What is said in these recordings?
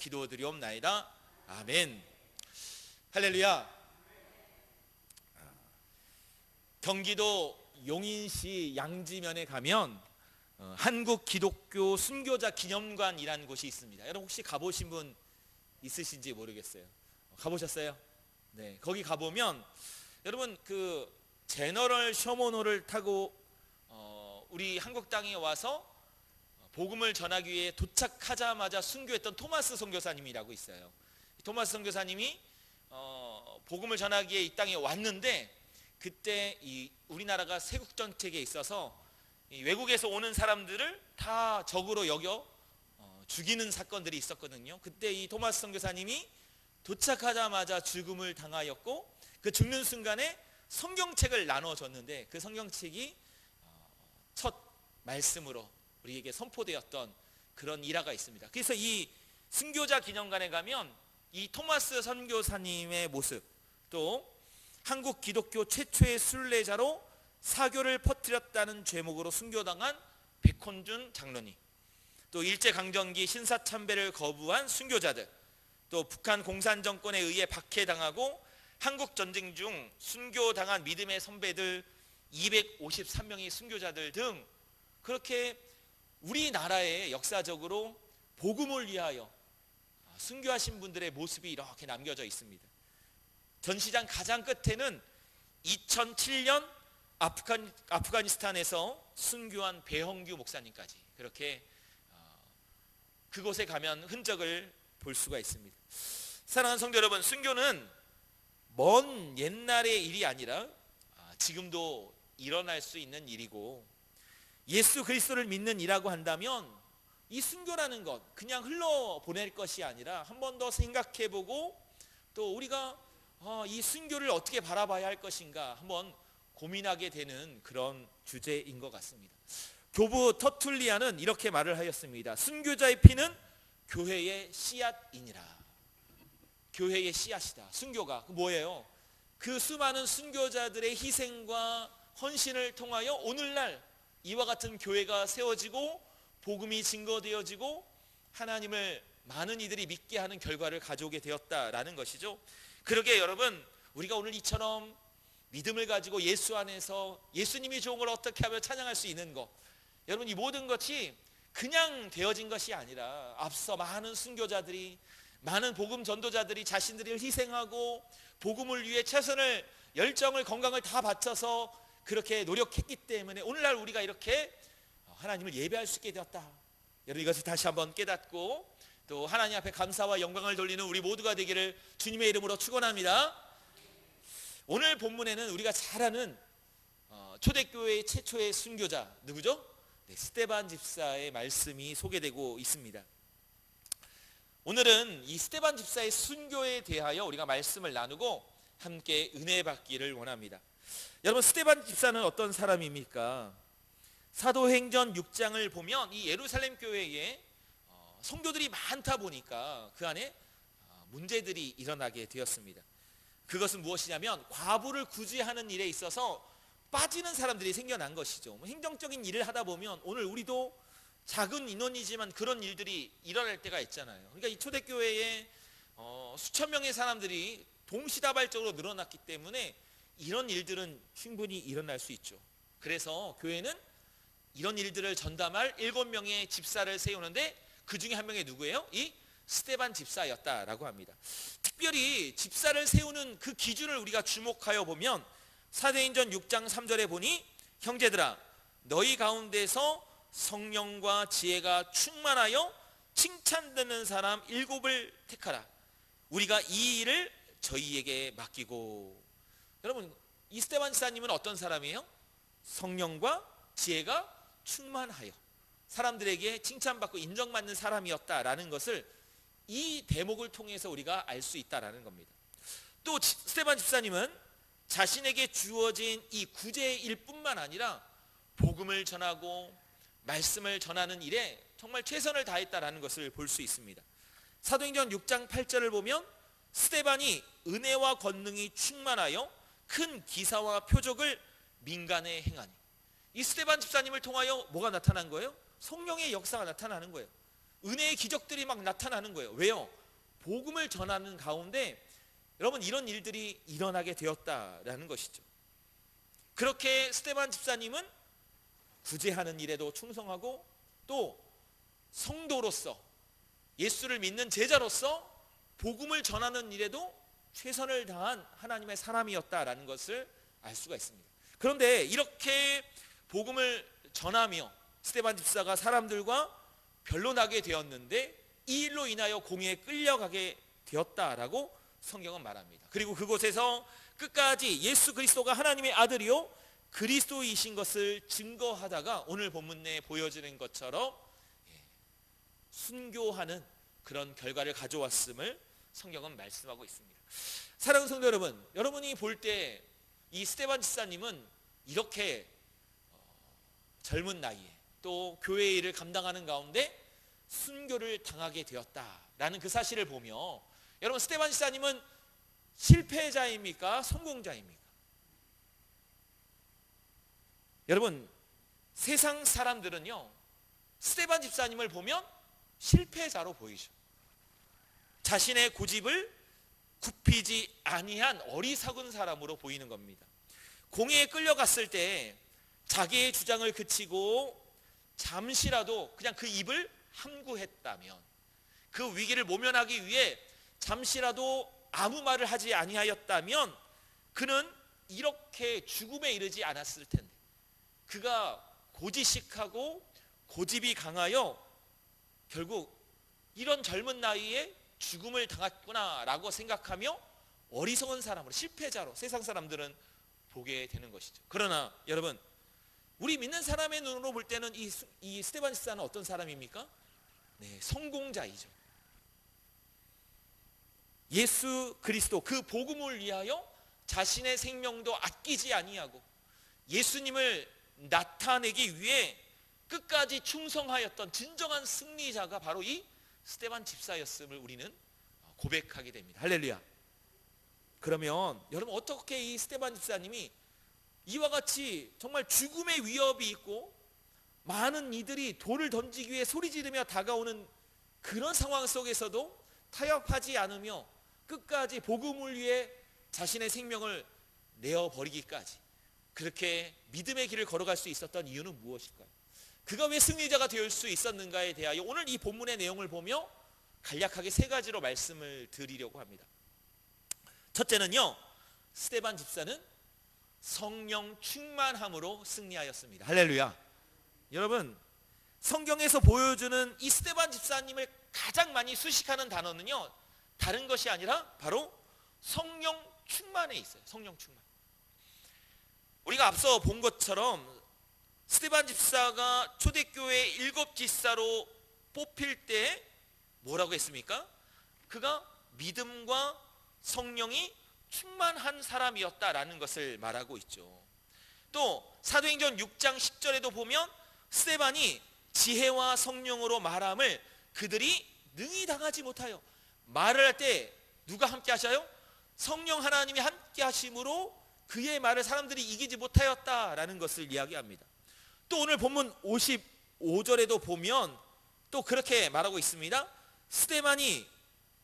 기도드리옵나이다. 아멘. 할렐루야. 경기도 용인시 양지면에 가면 한국 기독교 순교자 기념관이라는 곳이 있습니다. 여러분 혹시 가보신 분 있으신지 모르겠어요. 가보셨어요? 네, 거기 가보면 여러분 그 제너럴 셔먼호를 타고 우리 한국 땅에 와서 복음을 전하기 위해 도착하자마자 순교했던 토마스 선교사님이라고 있어요. 토마스 선교사님이 복음을 전하기 위해 이 땅에 왔는데 그때 이 우리나라가 세국 정책에 있어서 이 외국에서 오는 사람들을 다 적으로 여겨 죽이는 사건들이 있었거든요. 그때 이 토마스 선교사님이 도착하자마자 죽음을 당하였고 그 죽는 순간에 성경책을 나눠줬는데 그 성경책이 첫 말씀으로 우리에게 선포되었던 그런 일화가 있습니다. 그래서 이 순교자 기념관에 가면 이 토마스 선교사님의 모습, 또 한국 기독교 최초의 순례자로 사교를 퍼뜨렸다는 죄목으로 순교당한 백헌준 장로님, 또 일제강점기 신사참배를 거부한 순교자들, 또 북한 공산정권에 의해 박해당하고 한국전쟁 중 순교당한 믿음의 선배들 253명의 순교자들 등 그렇게 우리나라에 역사적으로 복음을 위하여 순교하신 분들의 모습이 이렇게 남겨져 있습니다. 전시장 가장 끝에는 2007년 아프가니스탄에서 순교한 배홍규 목사님까지 그렇게 그곳에 가면 흔적을 볼 수가 있습니다. 사랑하는 성도 여러분, 순교는 먼 옛날의 일이 아니라 지금도 일어날 수 있는 일이고, 예수 그리스도를 믿는 이라고 한다면 이 순교라는 것 그냥 흘러보낼 것이 아니라 한 번 더 생각해보고 또 우리가 이 순교를 어떻게 바라봐야 할 것인가 한번 고민하게 되는 그런 주제인 것 같습니다. 교부 터툴리안은 이렇게 말을 하였습니다. 순교자의 피는 교회의 씨앗이니라. 교회의 씨앗이다. 순교가 뭐예요? 그 수많은 순교자들의 희생과 헌신을 통하여 오늘날 이와 같은 교회가 세워지고 복음이 증거되어지고 하나님을 많은 이들이 믿게 하는 결과를 가져오게 되었다라는 것이죠. 그러게 여러분, 우리가 오늘 이처럼 믿음을 가지고 예수 안에서 예수님이 좋은 걸 어떻게 하면 찬양할 수 있는 것, 여러분 이 모든 것이 그냥 되어진 것이 아니라 앞서 많은 순교자들이, 많은 복음 전도자들이 자신들을 희생하고 복음을 위해 최선을, 열정을, 건강을 다 바쳐서 그렇게 노력했기 때문에 오늘날 우리가 이렇게 하나님을 예배할 수 있게 되었다. 여러분 이것을 다시 한번 깨닫고 또 하나님 앞에 감사와 영광을 돌리는 우리 모두가 되기를 주님의 이름으로 축원합니다. 오늘 본문에는 우리가 잘 아는 초대교회의 최초의 순교자 누구죠? 네, 스데반 집사의 말씀이 소개되고 있습니다. 오늘은 이 스데반 집사의 순교에 대하여 우리가 말씀을 나누고 함께 은혜 받기를 원합니다. 여러분, 스데반 집사는 어떤 사람입니까? 사도행전 6장을 보면 이 예루살렘 교회에 성도들이 많다 보니까 그 안에 문제들이 일어나게 되었습니다. 그것은 무엇이냐면 과부를 구제하는 일에 있어서 빠지는 사람들이 생겨난 것이죠. 행정적인 일을 하다 보면 오늘 우리도 작은 인원이지만 그런 일들이 일어날 때가 있잖아요. 그러니까 이 초대교회에 수천 명의 사람들이 동시다발적으로 늘어났기 때문에 이런 일들은 충분히 일어날 수 있죠. 그래서 교회는 이런 일들을 전담할 7명의 집사를 세우는데 그 중에 한 명이 누구예요? 이 스데반 집사였다라고 합니다. 특별히 집사를 세우는 그 기준을 우리가 주목하여 보면 사도행전 6장 3절에 보니 형제들아 너희 가운데서 성령과 지혜가 충만하여 칭찬되는 사람 7을 택하라. 우리가 이 일을 저희에게 맡기고. 여러분, 이 스데반 집사님은 어떤 사람이에요? 성령과 지혜가 충만하여 사람들에게 칭찬받고 인정받는 사람이었다라는 것을 이 대목을 통해서 우리가 알 수 있다라는 겁니다. 또 스데반 집사님은 자신에게 주어진 이 구제의 일뿐만 아니라 복음을 전하고 말씀을 전하는 일에 정말 최선을 다했다라는 것을 볼 수 있습니다. 사도행전 6장 8절을 보면 스데반이 은혜와 권능이 충만하여 큰 기사와 표적을 민간에 행하니. 이 스데반 집사님을 통하여 뭐가 나타난 거예요? 성령의 역사가 나타나는 거예요. 은혜의 기적들이 막 나타나는 거예요. 왜요? 복음을 전하는 가운데 여러분 이런 일들이 일어나게 되었다라는 것이죠. 그렇게 스데반 집사님은 구제하는 일에도 충성하고 또 성도로서 예수를 믿는 제자로서 복음을 전하는 일에도 최선을 다한 하나님의 사람이었다라는 것을 알 수가 있습니다. 그런데 이렇게 복음을 전하며 스데반 집사가 사람들과 변론하게 되었는데 이 일로 인하여 공회에 끌려가게 되었다라고 성경은 말합니다. 그리고 그곳에서 끝까지 예수 그리스도가 하나님의 아들이요 그리스도이신 것을 증거하다가 오늘 본문 내에 보여지는 것처럼 순교하는 그런 결과를 가져왔음을 성경은 말씀하고 있습니다. 사랑하는 성도 여러분, 여러분이 볼 때 이 스데반 집사님은 이렇게 젊은 나이에 또 교회의 일을 감당하는 가운데 순교를 당하게 되었다라는 그 사실을 보며 여러분 스데반 집사님은 실패자입니까? 성공자입니까? 여러분 세상 사람들은요 스데반 집사님을 보면 실패자로 보이죠. 자신의 고집을 굽히지 아니한 어리석은 사람으로 보이는 겁니다. 공회에 끌려갔을 때 자기의 주장을 그치고 잠시라도 그냥 그 입을 함구했다면, 그 위기를 모면하기 위해 잠시라도 아무 말을 하지 아니하였다면 그는 이렇게 죽음에 이르지 않았을 텐데, 그가 고지식하고 고집이 강하여 결국 이런 젊은 나이에 죽음을 당했구나라고 생각하며 어리석은 사람으로, 실패자로 세상 사람들은 보게 되는 것이죠. 그러나 여러분 우리 믿는 사람의 눈으로 볼 때는 이 스데반 집사는 어떤 사람입니까? 네, 성공자이죠. 예수 그리스도 그 복음을 위하여 자신의 생명도 아끼지 아니하고 예수님을 나타내기 위해 끝까지 충성하였던 진정한 승리자가 바로 이 스데반 집사였음을 우리는 고백하게 됩니다. 할렐루야. 그러면 여러분 어떻게 이 스데반 집사님이 이와 같이 정말 죽음의 위협이 있고 많은 이들이 돌을 던지기 위해 소리 지르며 다가오는 그런 상황 속에서도 타협하지 않으며 끝까지 복음을 위해 자신의 생명을 내어버리기까지 그렇게 믿음의 길을 걸어갈 수 있었던 이유는 무엇일까요? 그가 왜 승리자가 될 수 있었는가에 대하여 오늘 이 본문의 내용을 보며 간략하게 세 가지로 말씀을 드리려고 합니다. 첫째는요, 스데반 집사는 성령 충만함으로 승리하였습니다. 할렐루야. 여러분 성경에서 보여주는 이 스데반 집사님을 가장 많이 수식하는 단어는요 다른 것이 아니라 바로 성령 충만에 있어요. 성령 충만. 우리가 앞서 본 것처럼 스데반 집사가 초대교회 7 집사로 뽑힐 때 뭐라고 했습니까? 그가 믿음과 성령이 충만한 사람이었다라는 것을 말하고 있죠. 또 사도행전 6장 10절에도 보면 스데반이 지혜와 성령으로 말함을 그들이 능히 당하지 못하여, 말을 할 때 누가 함께 하셔요? 성령 하나님이 함께 하심으로 그의 말을 사람들이 이기지 못하였다라는 것을 이야기합니다. 또 오늘 본문 55절에도 보면 또 그렇게 말하고 있습니다. 스데반이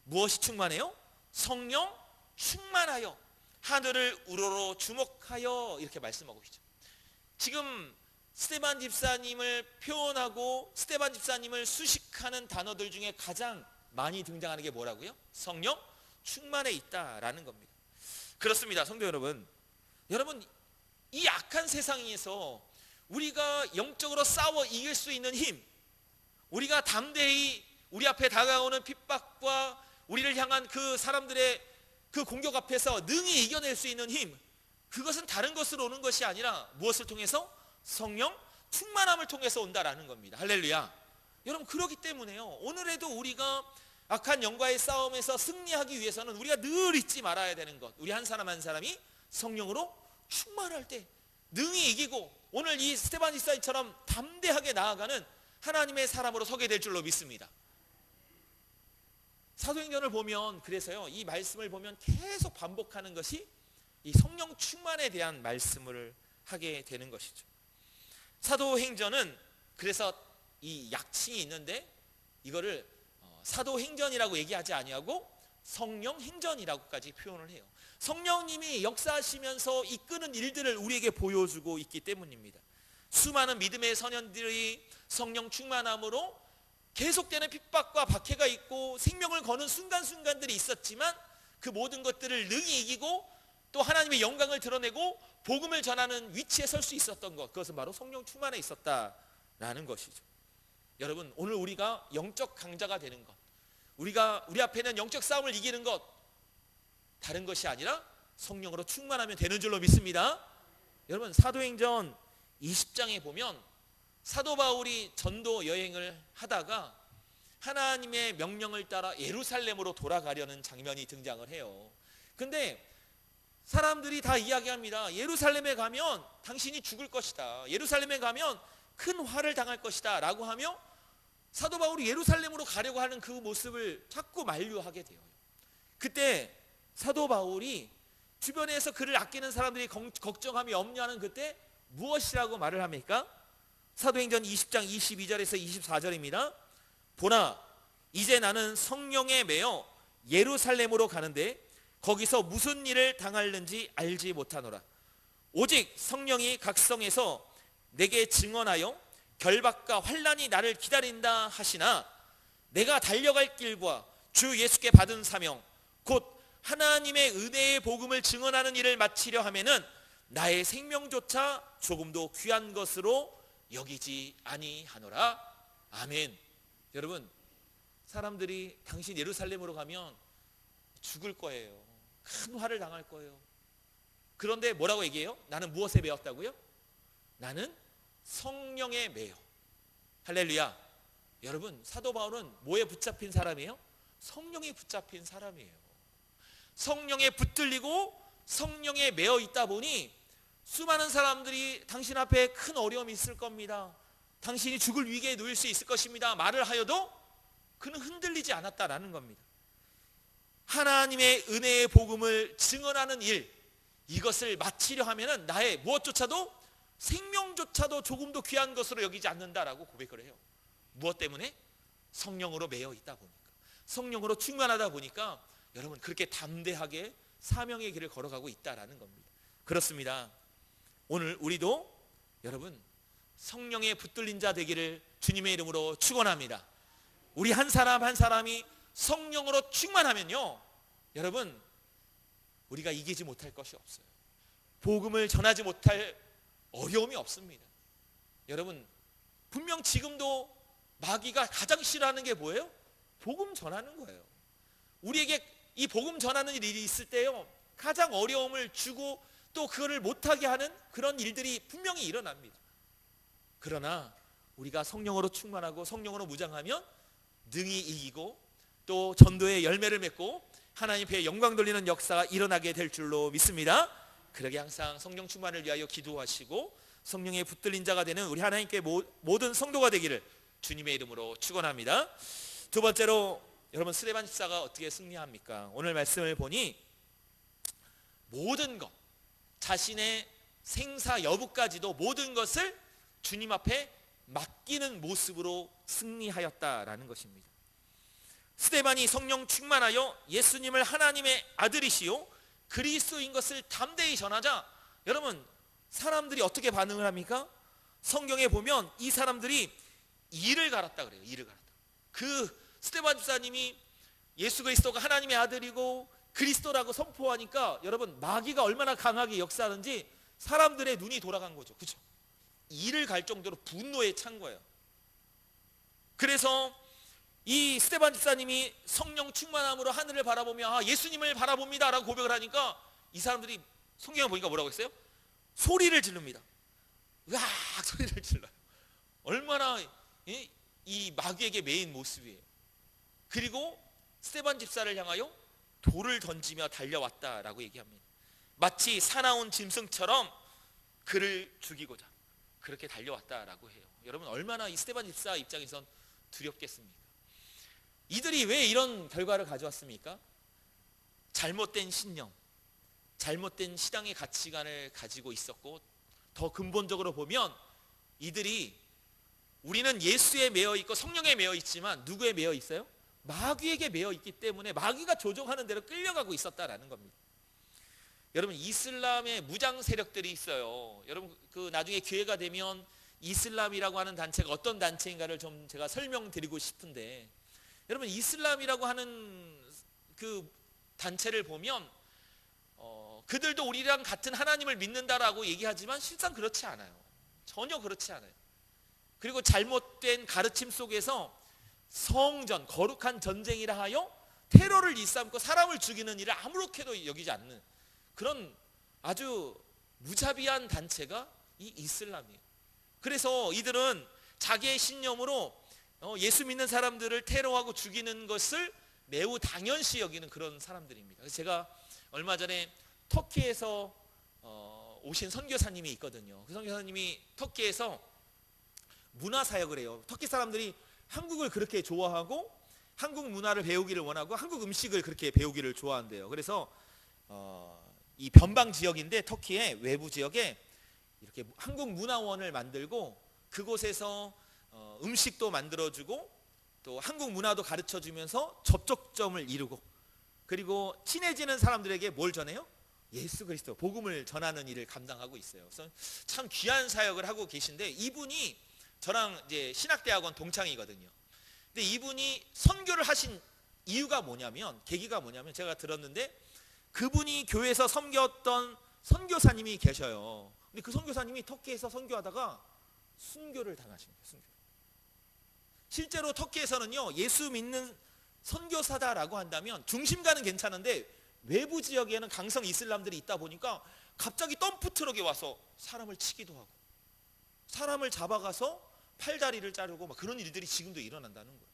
무엇이 충만해요? 성령 충만하여 하늘을 우러러 주목하여, 이렇게 말씀하고 있죠. 지금 스데반 집사님을 표현하고 스데반 집사님을 수식하는 단어들 중에 가장 많이 등장하는 게 뭐라고요? 성령 충만해 있다라는 겁니다. 그렇습니다. 성도 여러분, 이 악한 세상에서 우리가 영적으로 싸워 이길 수 있는 힘, 우리가 담대히 우리 앞에 다가오는 핍박과 우리를 향한 그 사람들의 그 공격 앞에서 능히 이겨낼 수 있는 힘, 그것은 다른 것으로 오는 것이 아니라 무엇을 통해서? 성령 충만함을 통해서 온다라는 겁니다. 할렐루야. 여러분 그렇기 때문에요, 오늘에도 우리가 악한 영과의 싸움에서 승리하기 위해서는 우리가 늘 잊지 말아야 되는 것, 우리 한 사람 한 사람이 성령으로 충만할 때 능히 이기고 오늘 이 스데반 집사님처럼 담대하게 나아가는 하나님의 사람으로 서게 될 줄로 믿습니다. 사도행전을 보면 그래서요, 이 말씀을 보면 계속 반복하는 것이 이 성령 충만에 대한 말씀을 하게 되는 것이죠. 사도행전은 그래서 이 약칭이 있는데 이거를 사도행전이라고 얘기하지 아니하고 성령행전이라고까지 표현을 해요. 성령님이 역사하시면서 이끄는 일들을 우리에게 보여주고 있기 때문입니다. 수많은 믿음의 선현들이 성령 충만함으로 계속되는 핍박과 박해가 있고 생명을 거는 순간순간들이 있었지만 그 모든 것들을 능히 이기고 또 하나님의 영광을 드러내고 복음을 전하는 위치에 설 수 있었던 것, 그것은 바로 성령 충만에 있었다라는 것이죠. 여러분, 오늘 우리가 영적 강자가 되는 것, 우리 앞에 있는 영적 싸움을 이기는 것, 다른 것이 아니라 성령으로 충만하면 되는 줄로 믿습니다. 여러분, 사도행전 20장에 보면 사도 바울이 전도 여행을 하다가 하나님의 명령을 따라 예루살렘으로 돌아가려는 장면이 등장을 해요. 근데 사람들이 다 이야기합니다. 예루살렘에 가면 당신이 죽을 것이다, 예루살렘에 가면 큰 화를 당할 것이다 라고 하며 사도 바울이 예루살렘으로 가려고 하는 그 모습을 자꾸 만류하게 돼요. 그때 사도 바울이 주변에서 그를 아끼는 사람들이 걱정하며 염려하는 그때 무엇이라고 말을 합니까? 사도행전 20장 22절에서 24절입니다. 보나 이제 나는 성령에 매여 예루살렘으로 가는데 거기서 무슨 일을 당할는지 알지 못하노라. 오직 성령이 각성에서 내게 증언하여 결박과 환난이 나를 기다린다 하시나 내가 달려갈 길과 주 예수께 받은 사명 곧 하나님의 은혜의 복음을 증언하는 일을 마치려 하면은 나의 생명조차 조금도 귀한 것으로 여기지 아니하노라. 아멘. 여러분, 사람들이 당신 예루살렘으로 가면 죽을 거예요. 큰 화를 당할 거예요. 그런데 뭐라고 얘기해요? 나는 무엇에 매였다고요? 나는 성령에 매여. 할렐루야. 여러분, 사도 바울은 뭐에 붙잡힌 사람이에요? 성령에 붙잡힌 사람이에요. 성령에 붙들리고 성령에 매여 있다 보니 수많은 사람들이 당신 앞에 큰 어려움이 있을 겁니다. 당신이 죽을 위기에 놓일 수 있을 것입니다 말을 하여도 그는 흔들리지 않았다라는 겁니다. 하나님의 은혜의 복음을 증언하는 일, 이것을 마치려 하면은 나의 무엇조차도 생명조차도 조금도 귀한 것으로 여기지 않는다라고 고백을 해요. 무엇 때문에? 성령으로 매여 있다 보니까, 성령으로 충만하다 보니까 여러분 그렇게 담대하게 사명의 길을 걸어가고 있다라는 겁니다. 그렇습니다. 오늘 우리도 여러분 성령에 붙들린 자 되기를 주님의 이름으로 축원합니다. 우리 한 사람 한 사람이 성령으로 충만하면요, 여러분 우리가 이기지 못할 것이 없어요. 복음을 전하지 못할 어려움이 없습니다. 여러분, 분명 지금도 마귀가 가장 싫어하는 게 뭐예요? 복음 전하는 거예요. 우리에게 이 복음 전하는 일이 있을 때요, 가장 어려움을 주고 또 그거를 못하게 하는 그런 일들이 분명히 일어납니다. 그러나 우리가 성령으로 충만하고 성령으로 무장하면 능히 이기고 또 전도의 열매를 맺고 하나님 앞에 영광 돌리는 역사가 일어나게 될 줄로 믿습니다. 그러게 항상 성령 충만을 위하여 기도하시고 성령에 붙들린 자가 되는 우리 하나님께 모든 성도가 되기를 주님의 이름으로 축원합니다. 두 번째로, 여러분 스데반 집사가 어떻게 승리합니까? 오늘 말씀을 보니 모든 것, 자신의 생사 여부까지도 모든 것을 주님 앞에 맡기는 모습으로 승리하였다라는 것입니다. 스데반이 성령 충만하여 예수님을 하나님의 아들이시요 그리스도인 것을 담대히 전하자, 여러분 사람들이 어떻게 반응을 합니까? 성경에 보면 이 사람들이 이를 갈았다 그래요. 이를 갈았다. 그 스데반 집사님이 예수 그리스도가 하나님의 아들이고 그리스도라고 선포하니까 여러분 마귀가 얼마나 강하게 역사하는지 사람들의 눈이 돌아간 거죠. 그렇죠? 이를 갈 정도로 분노에 찬 거예요. 그래서 이 스데반 집사님이 성령 충만함으로 하늘을 바라보며 예수님을 바라봅니다 라고 고백을 하니까 이 사람들이 성경을 보니까 뭐라고 했어요? 소리를 지릅니다. 으악 소리를 질러요. 얼마나 이 마귀에게 매인 모습이에요. 그리고 스데반 집사를 향하여 돌을 던지며 달려왔다라고 얘기합니다. 마치 사나운 짐승처럼 그를 죽이고자 그렇게 달려왔다라고 해요. 여러분 얼마나 이 스데반 집사 입장에선 두렵겠습니까? 이들이 왜 이런 결과를 가져왔습니까? 잘못된 신념, 잘못된 신앙의 가치관을 가지고 있었고, 더 근본적으로 보면 이들이 우리는 예수에 매여 있고 성령에 매여 있지만 누구에 매여 있어요? 마귀에게 매여 있기 때문에 마귀가 조종하는 대로 끌려가고 있었다라는 겁니다. 여러분, 이슬람의 무장 세력들이 있어요. 여러분, 그 나중에 기회가 되면 이슬람이라고 하는 단체가 어떤 단체인가를 좀 제가 설명드리고 싶은데, 여러분, 이슬람이라고 하는 그 단체를 보면 그들도 우리랑 같은 하나님을 믿는다라고 얘기하지만 실상 그렇지 않아요. 전혀 그렇지 않아요. 그리고 잘못된 가르침 속에서 성전, 거룩한 전쟁이라 하여 테러를 일삼고 사람을 죽이는 일을 아무렇게도 여기지 않는 그런 아주 무자비한 단체가 이 이슬람이에요. 그래서 이들은 자기의 신념으로 예수 믿는 사람들을 테러하고 죽이는 것을 매우 당연시 여기는 그런 사람들입니다. 그래서 제가 얼마 전에 터키에서 오신 선교사님이 있거든요. 그 선교사님이 터키에서 문화사역을 해요. 터키 사람들이 한국을 그렇게 좋아하고 한국 문화를 배우기를 원하고 한국 음식을 그렇게 배우기를 좋아한대요. 그래서 이 변방 지역인데 터키의 외부 지역에 이렇게 한국 문화원을 만들고 그곳에서 음식도 만들어주고 또 한국 문화도 가르쳐주면서 접촉점을 이루고, 그리고 친해지는 사람들에게 뭘 전해요? 예수 그리스도 복음을 전하는 일을 감당하고 있어요. 그래서 참 귀한 사역을 하고 계신데, 이분이 저랑 이제 신학대학원 동창이거든요. 근데 이분이 선교를 하신 이유가 뭐냐면, 계기가 뭐냐면, 제가 들었는데 그분이 교회에서 섬겼던 선교사님이 계셔요. 근데 그 선교사님이 터키에서 선교하다가 순교를 당하신 거예요. 순교. 실제로 터키에서는요, 예수 믿는 선교사다라고 한다면 중심가는 괜찮은데 외부 지역에는 강성 이슬람들이 있다 보니까 갑자기 덤프 트럭에 와서 사람을 치기도 하고 사람을 잡아가서 팔다리를 자르고 막 그런 일들이 지금도 일어난다는 거예요.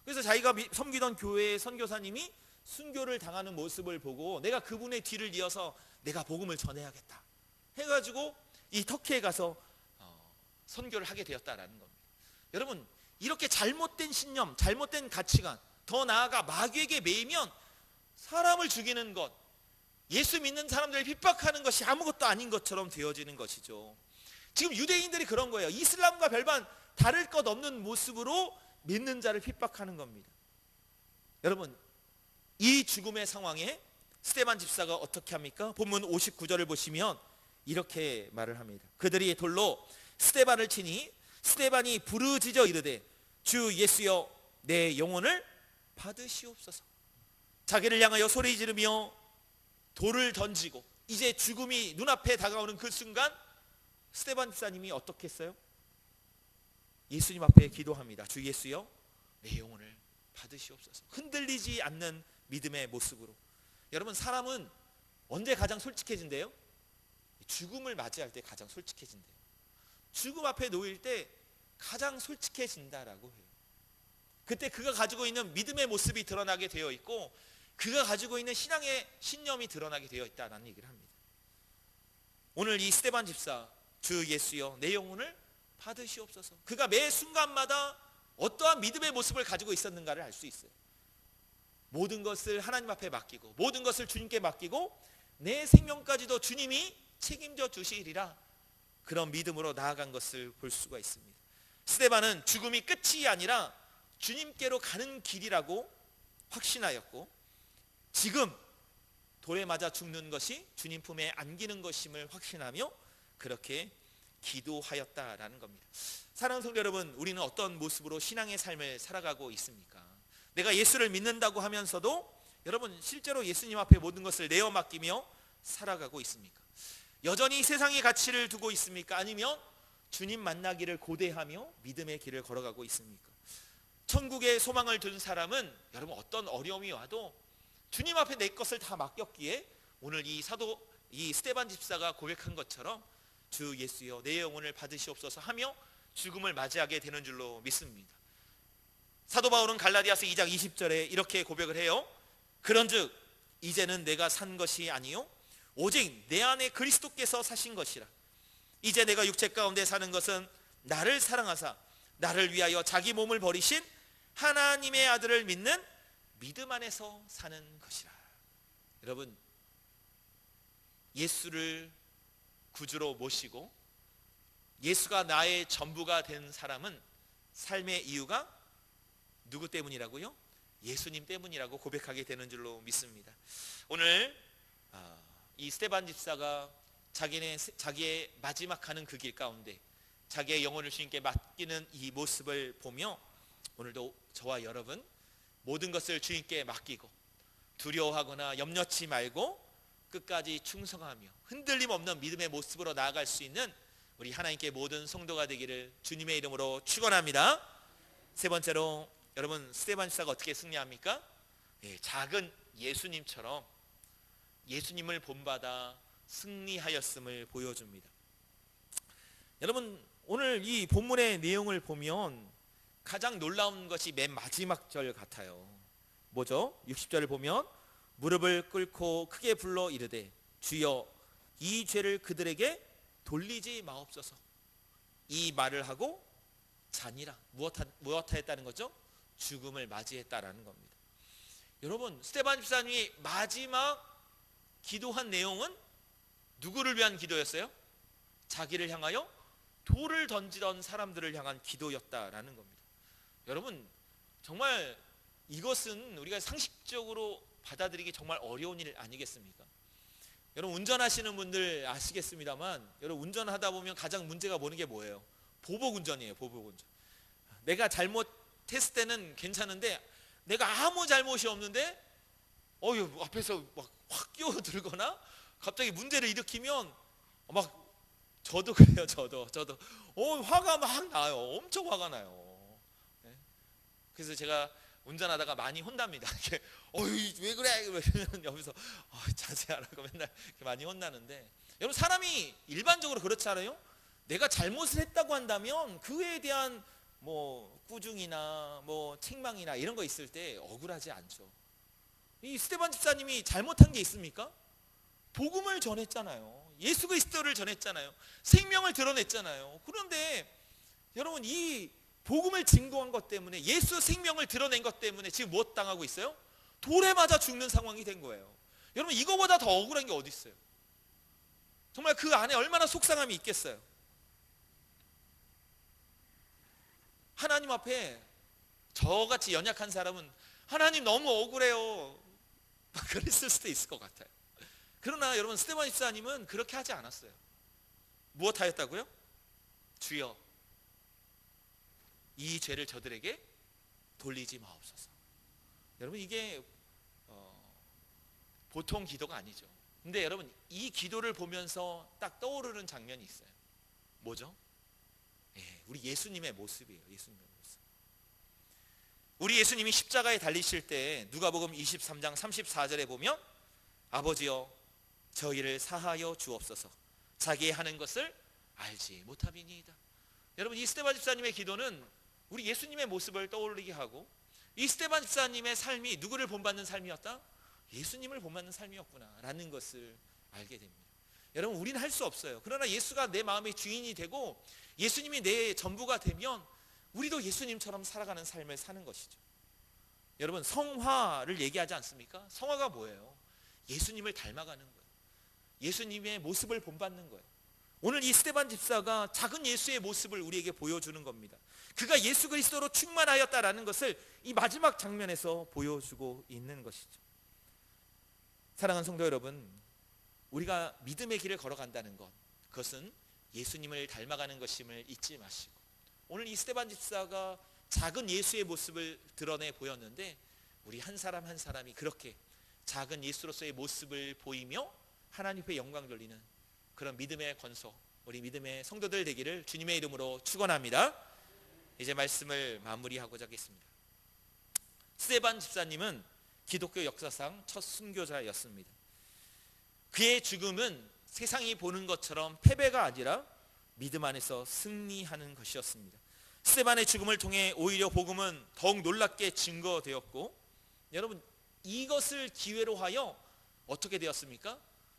그래서 자기가 섬기던 교회의 선교사님이 순교를 당하는 모습을 보고 내가 그분의 뒤를 이어서 내가 복음을 전해야겠다 해가지고 이 터키에 가서 선교를 하게 되었다라는 겁니다. 여러분, 이렇게 잘못된 신념, 잘못된 가치관, 더 나아가 마귀에게 매이면 사람을 죽이는 것, 예수 믿는 사람들을 핍박하는 것이 아무것도 아닌 것처럼 되어지는 것이죠. 지금 유대인들이 그런 거예요. 이슬람과 별반 다를 것 없는 모습으로 믿는 자를 핍박하는 겁니다. 여러분, 이 죽음의 상황에 스데반 집사가 어떻게 합니까? 본문 59절을 보시면 이렇게 말을 합니다. 그들이 돌로 스데반을 치니 스데반이 부르짖어 이르되 주 예수여 내 영혼을 받으시옵소서. 자기를 향하여 소리 지르며 돌을 던지고 이제 죽음이 눈앞에 다가오는 그 순간 스데반 집사님이 어떻게 했어요? 예수님 앞에 기도합니다. 주 예수여 내 영혼을 받으시옵소서. 흔들리지 않는 믿음의 모습으로. 여러분, 사람은 언제 가장 솔직해진대요? 죽음을 맞이할 때 가장 솔직해진대요. 죽음 앞에 놓일 때 가장 솔직해진다라고 해요. 그때 그가 가지고 있는 믿음의 모습이 드러나게 되어 있고 그가 가지고 있는 신앙의 신념이 드러나게 되어 있다는 얘기를 합니다. 오늘 이 스데반 집사, 주 예수여 내 영혼을 받으시옵소서. 그가 매 순간마다 어떠한 믿음의 모습을 가지고 있었는가를 알 수 있어요. 모든 것을 하나님 앞에 맡기고 모든 것을 주님께 맡기고 내 생명까지도 주님이 책임져 주시리라, 그런 믿음으로 나아간 것을 볼 수가 있습니다. 스데반은 죽음이 끝이 아니라 주님께로 가는 길이라고 확신하였고 지금 돌에 맞아 죽는 것이 주님 품에 안기는 것임을 확신하며 그렇게 기도하였다라는 겁니다. 사랑하는 성도 여러분, 우리는 어떤 모습으로 신앙의 삶을 살아가고 있습니까? 내가 예수를 믿는다고 하면서도 여러분 실제로 예수님 앞에 모든 것을 내어 맡기며 살아가고 있습니까? 여전히 세상의 가치를 두고 있습니까? 아니면 주님 만나기를 고대하며 믿음의 길을 걸어가고 있습니까? 천국의 소망을 둔 사람은 여러분 어떤 어려움이 와도 주님 앞에 내 것을 다 맡겼기에 오늘 이 스데반 집사가 고백한 것처럼 주 예수여 내 영혼을 받으시옵소서 하며 죽음을 맞이하게 되는 줄로 믿습니다. 사도 바울은 갈라디아서 2장 20절에 이렇게 고백을 해요. 그런즉 이제는 내가 산 것이 아니요 오직 내 안에 그리스도께서 사신 것이라. 이제 내가 육체 가운데 사는 것은 나를 사랑하사 나를 위하여 자기 몸을 버리신 하나님의 아들을 믿는 믿음 안에서 사는 것이라. 여러분, 예수를 구주로 모시고 예수가 나의 전부가 된 사람은 삶의 이유가 누구 때문이라고요? 예수님 때문이라고 고백하게 되는 줄로 믿습니다. 오늘 이 스데반 집사가 자기의 마지막 가는 그 길 가운데 자기의 영혼을 주님께 맡기는 이 모습을 보며 오늘도 저와 여러분 모든 것을 주님께 맡기고 두려워하거나 염려치 말고 끝까지 충성하며 흔들림 없는 믿음의 모습으로 나아갈 수 있는 우리 하나님께 모든 성도가 되기를 주님의 이름으로 축원합니다. 세 번째로 여러분 스데반 집사가 어떻게 승리합니까? 작은 예수님처럼 예수님을 본받아 승리하였음을 보여줍니다. 여러분 오늘 이 본문의 내용을 보면 가장 놀라운 것이 맨 마지막 절 같아요. 뭐죠? 60절을 보면 무릎을 꿇고 크게 불러 이르되 주여 이 죄를 그들에게 돌리지 마옵소서. 이 말을 하고 자니라. 무엇하였다는 거죠? 죽음을 맞이했다라는 겁니다. 여러분 스데반 집사님이 마지막 기도한 내용은 누구를 위한 기도였어요? 자기를 향하여 돌을 던지던 사람들을 향한 기도였다라는 겁니다. 여러분 정말 이것은 우리가 상식적으로 받아들이기 정말 어려운 일 아니겠습니까? 여러분 운전하시는 분들 아시겠습니다만 여러분 운전하다 보면 가장 문제가 보는 게 뭐예요? 보복운전이에요. 보복운전. 내가 잘못했을 때는 괜찮은데 내가 아무 잘못이 없는데 앞에서 막 확 끼어들거나 갑자기 문제를 일으키면 막 저도 그래요. 저도 화가 막 나요. 엄청 화가 나요. 네? 그래서 제가 운전하다가 많이 혼납니다. 왜 그래? 이러면 옆에서 자제하라고 맨날 많이 혼나는데 여러분 사람이 일반적으로 그렇지 않아요? 내가 잘못을 했다고 한다면 그에 대한 꾸중이나 책망이나 이런 거 있을 때 억울하지 않죠. 이 스데반 집사님이 잘못한 게 있습니까? 복음을 전했잖아요. 예수 그리스도를 전했잖아요. 생명을 드러냈잖아요. 그런데 여러분 이 복음을 증거한 것 때문에 예수 생명을 드러낸 것 때문에 지금 무엇 당하고 있어요? 돌에 맞아 죽는 상황이 된 거예요. 여러분 이거보다 더 억울한 게 어디 있어요? 정말 그 안에 얼마나 속상함이 있겠어요? 하나님 앞에 저같이 연약한 사람은 하나님 너무 억울해요 그랬을 수도 있을 것 같아요. 그러나 여러분 스데반 집사님은 그렇게 하지 않았어요. 무엇 하였다고요? 주여 이 죄를 저들에게 돌리지 마옵소서. 여러분 이게 보통 기도가 아니죠. 근데 여러분 이 기도를 보면서 딱 떠오르는 장면이 있어요. 뭐죠? 우리 예수님의 모습이에요. 예수님의 모습. 우리 예수님이 십자가에 달리실 때 누가복음 23장 34절에 보면 아버지여 저희를 사하여 주옵소서 자기의 하는 것을 알지 못함이니이다. 여러분 이 스데반 집사님의 기도는 우리 예수님의 모습을 떠올리게 하고 이 스데반 집사님의 삶이 누구를 본받는 삶이었다? 예수님을 본받는 삶이었구나 라는 것을 알게 됩니다. 여러분 우리는 할 수 없어요. 그러나 예수가 내 마음의 주인이 되고 예수님이 내 전부가 되면 우리도 예수님처럼 살아가는 삶을 사는 것이죠. 여러분 성화를 얘기하지 않습니까? 성화가 뭐예요? 예수님을 닮아가는 거예요. 예수님의 모습을 본받는 거예요. 오늘 이 스데반 집사가 작은 예수의 모습을 우리에게 보여주는 겁니다. 그가 예수 그리스도로 충만하였다라는 것을 이 마지막 장면에서 보여주고 있는 것이죠. 사랑하는 성도 여러분, 우리가 믿음의 길을 걸어간다는 것, 그것은 예수님을 닮아가는 것임을 잊지 마시고 오늘 이 스데반 집사가 작은 예수의 모습을 드러내 보였는데 우리 한 사람 한 사람이 그렇게 작은 예수로서의 모습을 보이며 하나님 앞에 영광 돌리는 그런 믿음의 권속, 우리 믿음의 성도들 되기를 주님의 이름으로 축원합니다. 이제 말씀을 마무리하고자 하겠습니다. 스데반 집사님은 기독교 역사상 첫 순교자였습니다. 그의 죽음은 세상이 보는 것처럼 패배가 아니라 믿음 안에서 승리하는 것이었습니다. 스데반의 죽음을 통해 오히려 복음은 더욱 놀랍게 증거되었고 여러분 이것을 기회로 하여 어떻게 되었습니까?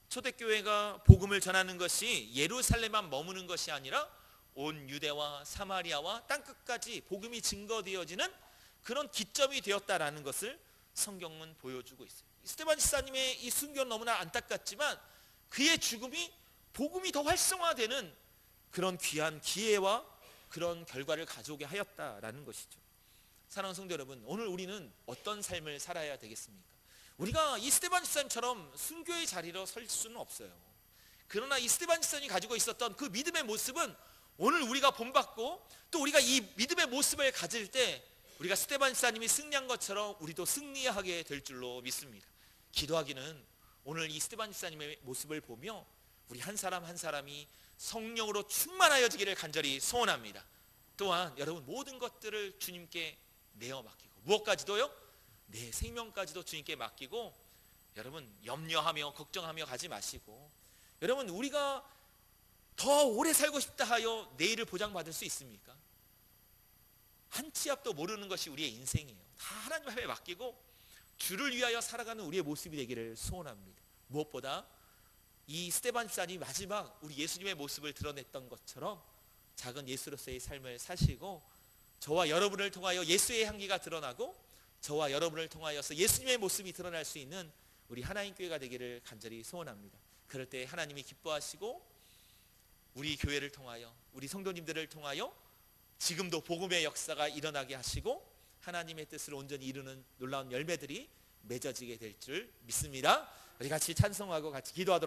초대교회가 복음을 전하는 것이 예루살렘만 머무는 것이 아니라 온 유대와 사마리아와 땅끝까지 복음이 증거되어지는 그런 기점이 되었다라는 것을 성경은 보여주고 있어요. 스데반 집사님의 이 순교는 너무나 안타깝지만 그의 죽음이 복음이 더 활성화되는 그런 귀한 기회와 그런 결과를 가져오게 하였다라는 것이죠. 사랑하는 성도 여러분, 오늘 우리는 어떤 삶을 살아야 되겠습니까? 우리가 이 스데반 집사님처럼 순교의 자리로 설 수는 없어요. 그러나 이 스데반 집사님이 가지고 있었던 그 믿음의 모습은 오늘 우리가 본받고 또 우리가 이 믿음의 모습을 가질 때 우리가 스데반 집사님이 승리한 것처럼 우리도 승리하게 될 줄로 믿습니다. 기도하기는 오늘 이 스데반 집사님의 모습을 보며 우리 한 사람 한 사람이 성령으로 충만하여지기를 간절히 소원합니다. 또한 여러분 모든 것들을 주님께 내어 맡기고 무엇까지도요? 내 생명까지도 주님께 맡기고 여러분 염려하며 걱정하며 가지 마시고 여러분 우리가 더 오래 살고 싶다 하여 내일을 보장받을 수 있습니까? 한 치 앞도 모르는 것이 우리의 인생이에요. 다 하나님 앞에 맡기고 주를 위하여 살아가는 우리의 모습이 되기를 소원합니다. 무엇보다 이 스데반 집사님이 마지막 우리 예수님의 모습을 드러냈던 것처럼 작은 예수로서의 삶을 사시고 저와 여러분을 통하여 예수의 향기가 드러나고 저와 여러분을 통하여서 예수님의 모습이 드러날 수 있는 우리 하나님 교회가 되기를 간절히 소원합니다. 그럴 때 하나님이 기뻐하시고 우리 교회를 통하여 우리 성도님들을 통하여 지금도 복음의 역사가 일어나게 하시고 하나님의 뜻을 온전히 이루는 놀라운 열매들이 맺어지게 될 줄 믿습니다. 우리 같이 찬송하고 같이 기도하도록